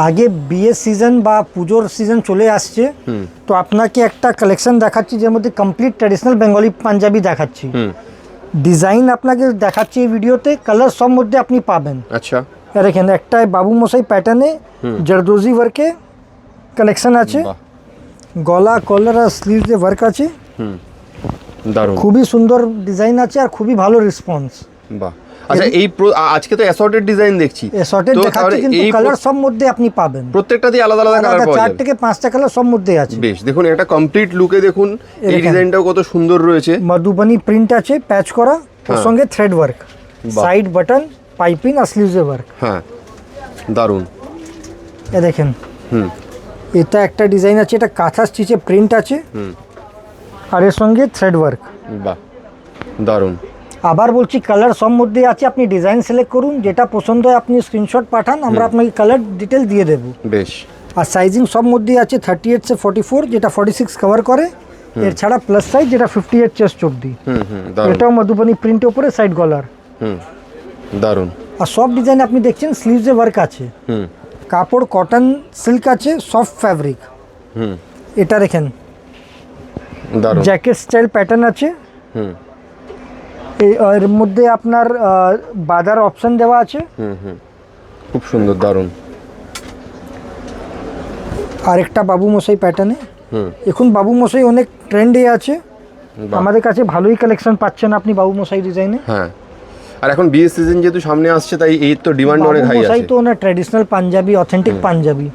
আগে বিয়ের সিজন বা পুজোর সিজন চলে আসছে, তো আপনাকে একটা কালেকশন দেখাচ্ছি যার মধ্যে কমপ্লিট ট্র্যাডিশনাল বেঙ্গলি পাঞ্জাবি দেখাচ্ছি। ডিজাইন আপনাকে দেখাচ্ছি এই ভিডিওতে, কালার সব মধ্যে আপনি পাবেন। আচ্ছা, দেখেন একটা বাবু মশাই প্যাটার্নে জরদোজি ওয়ার্কে কালেকশন আছে, গলা কলার আর স্লিভসে ওয়ার্ক আছে। দারুণ, খুবই সুন্দর ডিজাইন আছে আর খুবই ভালো রেসপন্স। বাহ। আচ্ছা, এই আজকে তো অ্যাসর্টেড ডিজাইন দেখছি, অ্যাসর্টেড দেখাচ্ছি, কিন্তু কালার সব মধ্যে আপনি পাবেন। প্রত্যেকটাতেই আলাদা আলাদা কালার পাওয়া যাবে, 4 থেকে 5টা কালার সব মধ্যে আছে। বেশ, দেখুন এটা কমপ্লিট লুকে দেখুন, এই ডিজাইনটাও কত সুন্দর রয়েছে। মধুবনী প্রিন্ট আছে প্যাচ করা, ওর সঙ্গে thread work, side button, piping আর স্লিভসে ওয়ার্ক। হ্যাঁ, দারুণ। এ দেখেন, এটা একটা ডিজাইন আছে, এটা কাঁথা স্টিচে প্রিন্ট আছে আর এর সঙ্গে থ্রেড ওয়ার্ক। বাহ, দারুণ। আবার বলছি কালার সব মধ্যে আছে, আপনি ডিজাইন সিলেক্ট করুন, যেটা পছন্দ হয় আপনি স্ক্রিনশট পাঠান, আমরা আপনাকে কালার ডিটেল দিয়ে দেবো। বেশ। আর সাইজিং সব মধ্যে আছে 38 से 44, যেটা 46 কভার করে। এর ছাড়া প্লাস সাইজ যেটা 58 চেস্ট অবধি। এটাও মধুবনী প্রিন্টের উপরে সাইড গলার। দারুণ। আর সব ডিজাইন আপনি দেখছেন স্লিভসে ওয়ার্ক আছে, কাপড় কটন সিল্ক আছে, সফট ফ্যাব্রিক। এটা দেখেন, দারুণ জ্যাকেট স্টাইল প্যাটার্ন আছে। এর মধ্যে আপনার বাদার অপশন দেওয়া আছে। খুব সুন্দর, দারুণ। আরেকটা বাবু মশাই প্যাটার্নে। এখন বাবু মশাই অনেক ট্রেন্ডে আছে, আমাদের কাছে ভালোই কালেকশন পাচ্ছেন আপনি বাবু মশাই ডিজাইনে। হ্যাঁ, আর এখন বিয়ের সিজন যেহেতু সামনে আসছে, তাই এই তো ডিমান্ড অনেক হাই আছে। বাবু মশাই তো না ট্র্যাডিশনাল পাঞ্জাবি, অথেন্টিক পাঞ্জাবি।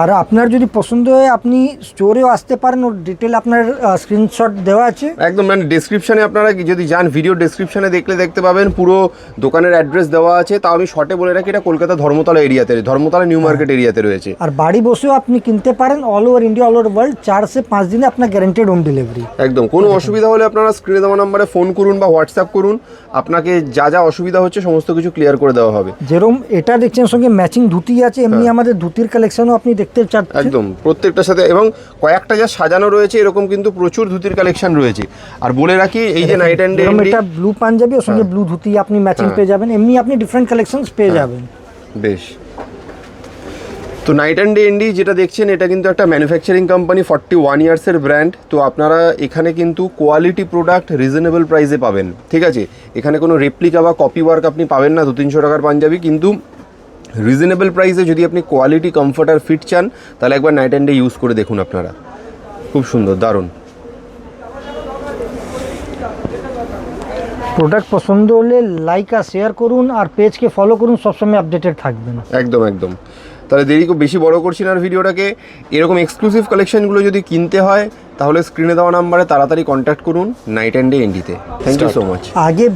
আর আপনার যদি পছন্দ হয় আপনি স্টোরেও আসতে পারেন, ওর ডিটেল আপনার স্ক্রিনশট দেওয়া আছে একদম। মানে ডেসক্রিপশনে আপনারা যদি যান, ভিডিও ডেসক্রিপশনে দেখতে পাবেন, পুরো দোকানের অ্যাড্রেস দেওয়া আছে। তাও আমি শর্টে বলে রাখি, এটা কলকাতা ধর্মতলা এরিয়াতে, ধর্মতলা নিউ মার্কেট এরিয়াতে রয়েছে। আর বাড়ি বসেও আপনি কিনতে পারেন, all over India, all over world. 4 से 5 দিনে আপনার গ্যারান্টেড হোম ডেলিভারি। একদম। কোনো অসুবিধা হলে আপনারা স্ক্রিনে দেওয়া নাম্বারে ফোন করুন বা হোয়াটসঅ্যাপ করুন, আপনাকে যা যা অসুবিধা হচ্ছে সমস্ত কিছু ক্লিয়ার করে দেওয়া হবে। যেরকম এটা দেখছেন সঙ্গে ম্যাচিং ধুতি আছে, এমনি আমাদের ধুতির কালেকশনও আপনি দেখতে চাচ্ছেন। একদম, প্রত্যেকটার সাথে এবং কয়েকটা যা সাজানো রয়েছে, এরকম কিন্তু প্রচুর ধুতির কালেকশন রয়েছে। আর বলে রাখি, এই যে নাইট অ্যান্ড ডে, এটা ব্লু পাঞ্জাবি, ওর সঙ্গে ব্লু ধুতি আপনি ম্যাচিং পেয়ে যাবেন, এমনি আপনি ডিফারেন্ট কালেকশনস পেয়ে যাবেন। বেশ। তো নাইট অ্যান্ড ডে এনডি যেটা দেখছেন, এটা কিন্তু একটা ম্যানুফ্যাকচারিং কোম্পানি, 41 ইয়ার্সের ব্র্যান্ড। তো আপনারা এখানে কিন্তু কোয়ালিটি প্রোডাক্ট রিজনেবল প্রাইসে পাবেন, ঠিক আছে? এখানে কোনো রেপ্লিকা বা কপি ওয়ার্ক আপনি পাবেন না 200-300 টাকার পাঞ্জাবি, কিন্তু রিজনেবল প্রাইসে যদি আপনি কোয়ালিটি, কমফর্ট আর ফিট চান, তাহলে একবার নাইট অ্যান্ড ডে ইউজ করে দেখুন আপনারা। খুব সুন্দর, দারুণ। প্রোডাক্ট পছন্দ হলে লাইক আর শেয়ার করুন, আর পেজকে ফলো করুন, সবসময় আপডেটেড থাকবেন। একদম একদম। তাহলে দেরি খুব বেশি বড় করছি না আর ভিডিওটাকে। এরকম এক্সক্লুসিভ কালেকশনগুলো যদি কিনতে হয়, তাহলে স্ক্রিনে দেওয়া নাম্বারে তাড়াতাড়ি কন্ট্যাক্ট করুন নাইট অ্যান্ড ডে এনডিতে। Thank you so much. আগে